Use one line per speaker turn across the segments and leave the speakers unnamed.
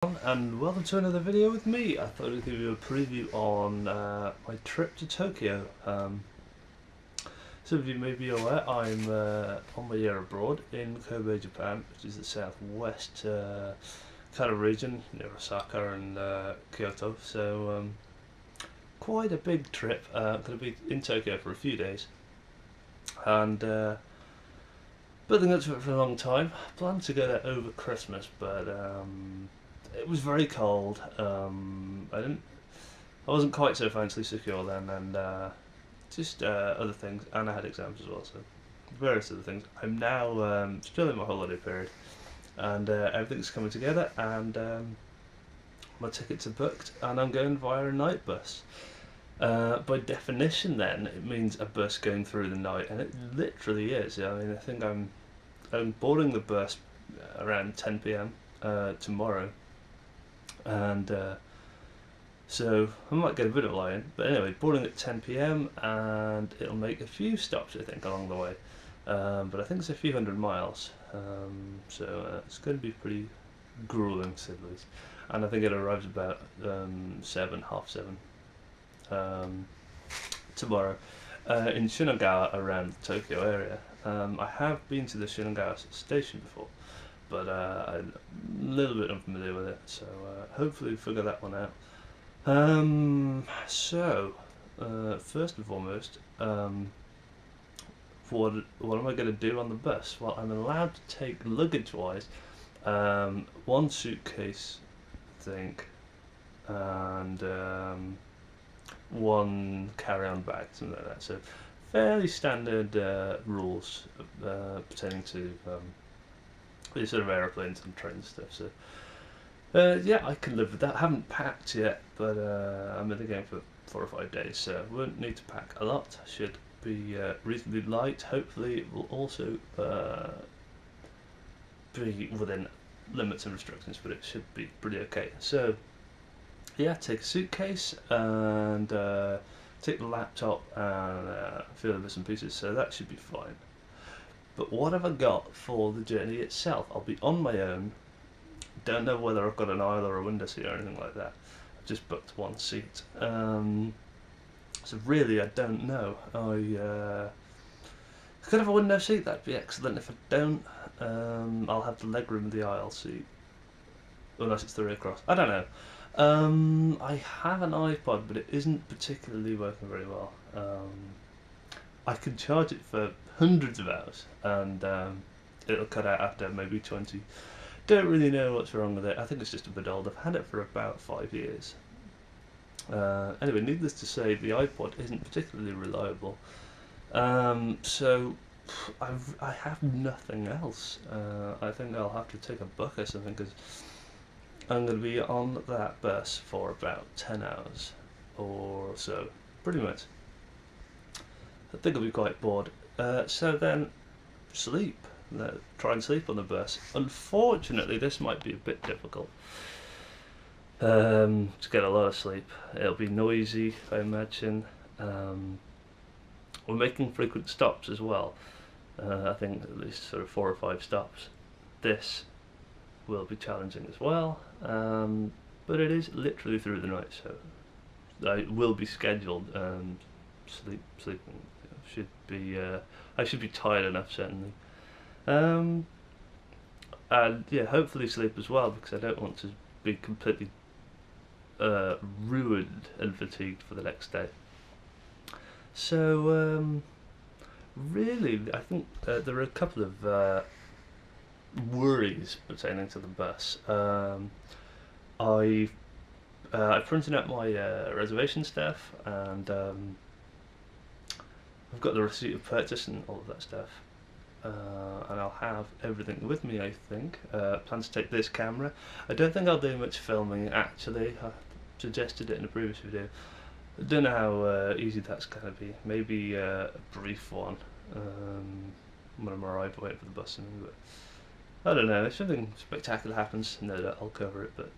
And welcome to another video with me. I thought I'd give you a preview on my trip to Tokyo. Some of you may be aware I'm on my year abroad in Kobe, Japan, which is the southwest kind of region near Osaka and Kyoto. So quite a big trip. I'm going to be in Tokyo for a few days and building up to it for a long time. I planned to go there over Christmas, but it was very cold. I wasn't quite so financially secure then, and just other things, and I had exams as well, so various other things. I'm now still in my holiday period, and everything's coming together, and my tickets are booked, and I'm going via a night bus. By definition, then it means a bus going through the night, and it literally is. I mean, I think I'm boarding the bus around 10 p.m. Tomorrow. And so I might get a bit of a lie-in, but anyway, boarding at 10 p.m. and it'll make a few stops, I think, along the way, but I think it's a few hundred miles, so it's going to be pretty grueling, to say the least. And I think it arrives about 7:30 tomorrow in Shinagawa, around the Tokyo area. I have been to the Shinagawa station before, but I'm a little bit unfamiliar with it, so hopefully figure that one out. First and foremost, what am I going to do on the bus? Well, I'm allowed to take luggage-wise one suitcase, I think, and one carry-on bag, something like that. So fairly standard rules pertaining to these sort of aeroplanes and train stuff. So yeah, I can live with that. I haven't packed yet, but I'm in the game for 4 or 5 days, so I won't need to pack a lot. Should be reasonably light. Hopefully it will also be within limits and restrictions, but it should be pretty okay. So yeah, take a suitcase and take the laptop and a few other bits and pieces, so that should be fine. But what have I got for the journey itself? I'll be on my own. Don't know whether I've got an aisle or a window seat or anything like that. I've just booked one seat. So really, I don't know. I could have a window seat. That'd be excellent. If I don't, I'll have the legroom of the aisle seat, unless it's 3 across. I don't know. I have an iPod, but it isn't particularly working very well. I can charge it for hundreds of hours, and it'll cut out after maybe 20. Don't really know what's wrong with it. I think it's just a bit old. I've had it for about 5 years. Anyway, needless to say, the iPod isn't particularly reliable. So I have nothing else. I think I'll have to take a book or something, because I'm going to be on that bus for about 10 hours or so, pretty much. I think I'll be quite bored. So then, sleep. Try and sleep on the bus. Unfortunately, this might be a bit difficult to get a lot of sleep. It'll be noisy, I imagine. We're making frequent stops as well. I think at least sort of 4 or 5 stops. This will be challenging as well, but it is literally through the night, so I will be scheduled sleeping. Should be I should be tired enough, certainly. And yeah, hopefully sleep as well, because I don't want to be completely ruined and fatigued for the next day. So really, I think there are a couple of worries pertaining to the bus. I printed out my reservation stuff, and I've got the receipt of purchase and all of that stuff. And I'll have everything with me, I think. Plan to take this camera. I don't think I'll do much filming, actually. I suggested it in a previous video. I don't know how easy that's going to be. Maybe a brief one when I'm arrived waiting for the bus. But I don't know. If something spectacular happens, no doubt I'll cover it, but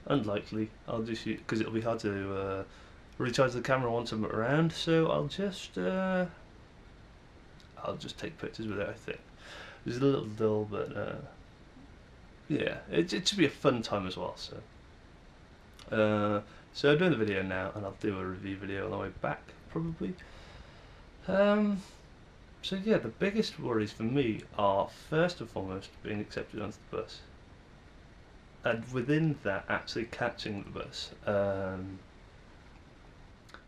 unlikely. I'll just shoot, because it'll be hard to recharge the camera once I'm around, so I'll just take pictures with it, I think. It's a little dull, but yeah, it should be a fun time as well. So I'm doing the video now, and I'll do a review video on the way back probably. So yeah, the biggest worries for me are first and foremost being accepted onto the bus, and within that actually catching the bus.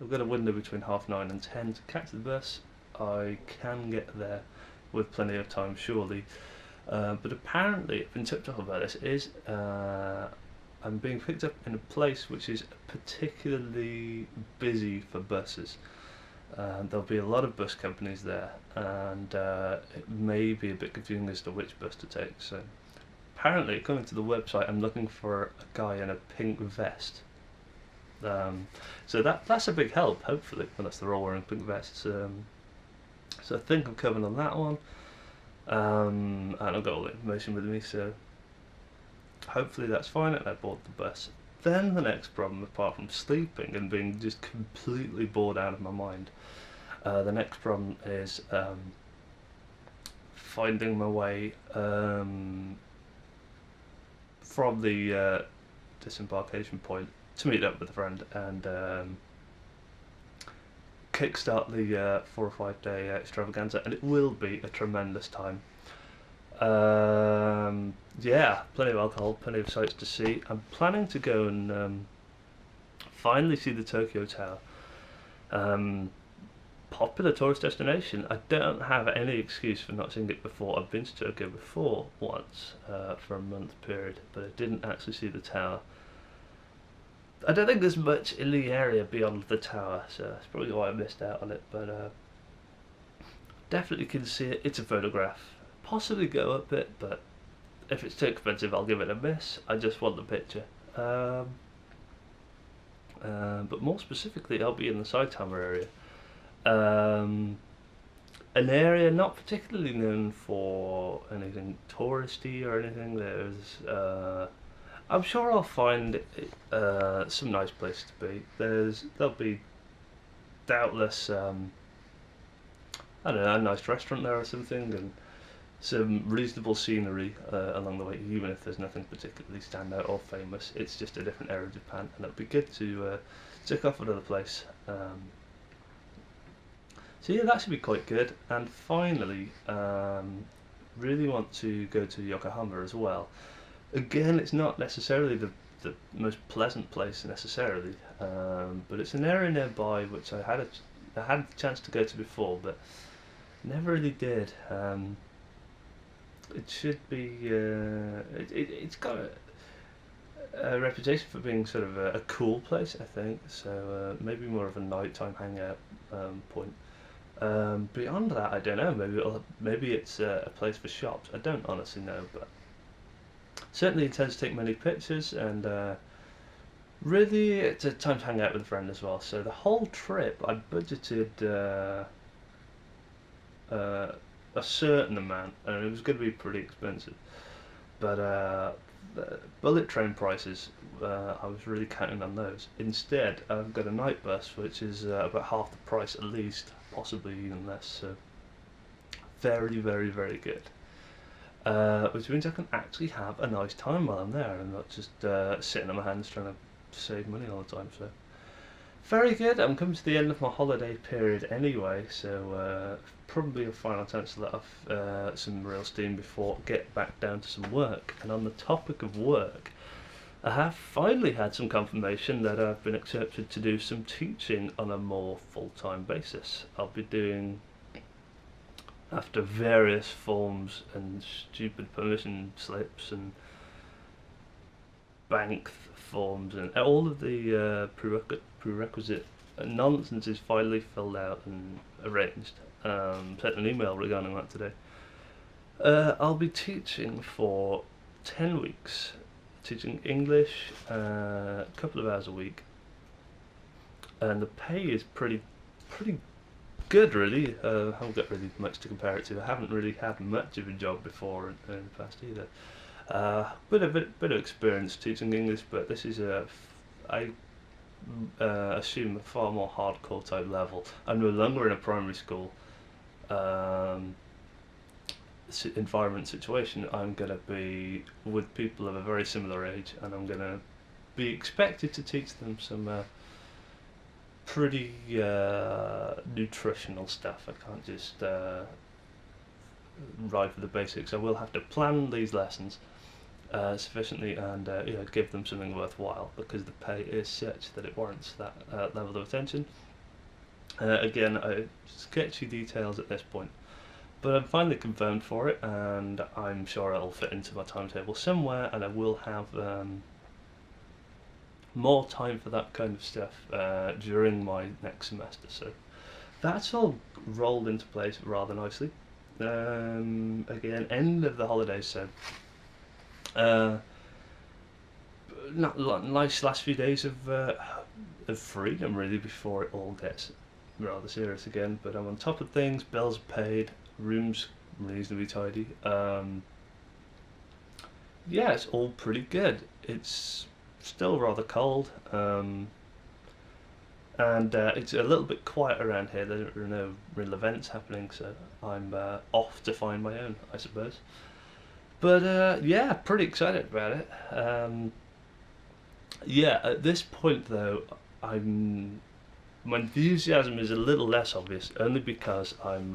I've got a window between 9:30 and 10 to catch the bus. I can get there with plenty of time, surely. But apparently, I've been tipped off about this, is I'm being picked up in a place which is particularly busy for buses. There'll be a lot of bus companies there, and it may be a bit confusing as to which bus to take. So apparently, according to the website, I'm looking for a guy in a pink vest. So that's a big help, hopefully, unless they're all wearing pink vests. So I think I'm covered on that one. And I've got all the information with me, so hopefully that's fine, and I board the bus. Then the next problem, apart from sleeping and being just completely bored out of my mind, the next problem is finding my way from the disembarkation point to meet up with a friend and kickstart the 4 or 5 day extravaganza, and it will be a tremendous time. Yeah, plenty of alcohol, plenty of sights to see. I'm planning to go and finally see the Tokyo Tower. Popular tourist destination. I don't have any excuse for not seeing it before. I've been to Tokyo before once for a month period, but I didn't actually see the tower. I don't think there's much in the area beyond the tower, so that's probably why I missed out on it, but definitely can see it. It's a photograph. Possibly go up it, but if it's too expensive I'll give it a miss. I just want the picture. But more specifically, I'll be in the Saitama area. An area not particularly known for anything touristy or anything. There's I'm sure I'll find some nice places to be. There'll be doubtless I don't know, a nice restaurant there or something, and some reasonable scenery along the way, even if there's nothing particularly standout or famous. It's just a different area of Japan, and it'll be good to check off another place. So yeah, that should be quite good. And finally, really want to go to Yokohama as well. Again, it's not necessarily the most pleasant place necessarily, but it's an area nearby which I had the chance to go to before, but never really did. It should be. It's got a reputation for being sort of a cool place, I think. So maybe more of a nighttime hangout point. Beyond that, I don't know. Maybe it's a place for shops. I don't honestly know, but certainly intend to take many pictures, and really it's a time to hang out with a friend as well. So the whole trip, I budgeted a certain amount, and it was going to be pretty expensive, but the bullet train prices, I was really counting on those. Instead, I've got a night bus which is about half the price at least, possibly even less, so very, very, very good. Which means I can actually have a nice time while I'm there and not just sitting on my hands trying to save money all the time. So very good. I'm coming to the end of my holiday period anyway, so probably a final attempt to let off some real steam before get back down to some work. And on the topic of work, I have finally had some confirmation that I've been accepted to do some teaching on a more full-time basis. I'll be doing, after various forms and stupid permission slips and bank forms and all of the prerequisite nonsense is finally filled out and arranged. Sent an email regarding that today. I'll be teaching for 10 weeks, teaching English a couple of hours a week, and the pay is pretty good, really. I haven't got really much to compare it to. I haven't really had much of a job before in the past either. Bit of experience teaching English, but this is I assume a far more hardcore type level. I'm no longer in a primary school, environment situation, I'm going to be with people of a very similar age, and I'm going to be expected to teach them some pretty nutritional stuff. I can't just ride for the basics. I will have to plan these lessons sufficiently and give them something worthwhile, because the pay is such that it warrants that level of attention. Again, sketchy details at this point, but I'm finally confirmed for it, and I'm sure it'll fit into my timetable somewhere, and I will have more time for that kind of stuff during my next semester. So that's all rolled into place rather nicely. Again, end of the holidays, so not nice last few days of freedom really before it all gets rather serious again. But I'm on top of things. Bills paid, rooms reasonably tidy. Yeah, it's all pretty good. It's still rather cold, and it's a little bit quiet around here. There are no real events happening, so I'm off to find my own, I suppose. But yeah, pretty excited about it. Yeah, at this point though, my enthusiasm is a little less obvious, only because I'm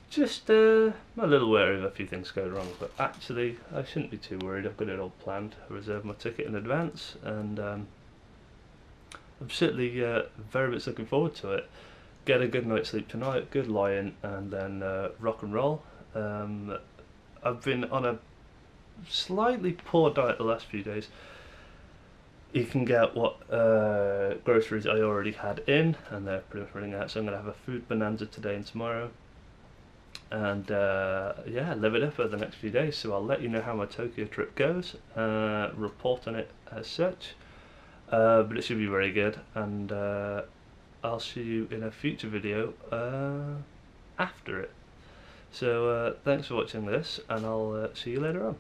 just a little wary of a few things going wrong. But actually, I shouldn't be too worried. I've got it all planned. I reserved my ticket in advance, and I'm certainly very much looking forward to it. Get a good night's sleep tonight, good lie-in, and then rock and roll. I've been on a slightly poor diet the last few days. You can get what groceries I already had in, and they're pretty much running out, so I'm going to have a food bonanza today and tomorrow, and yeah, live it up over the next few days. So I'll let you know how my Tokyo trip goes, report on it as such, but it should be very good, and I'll see you in a future video after it. So thanks for watching this, and I'll see you later on.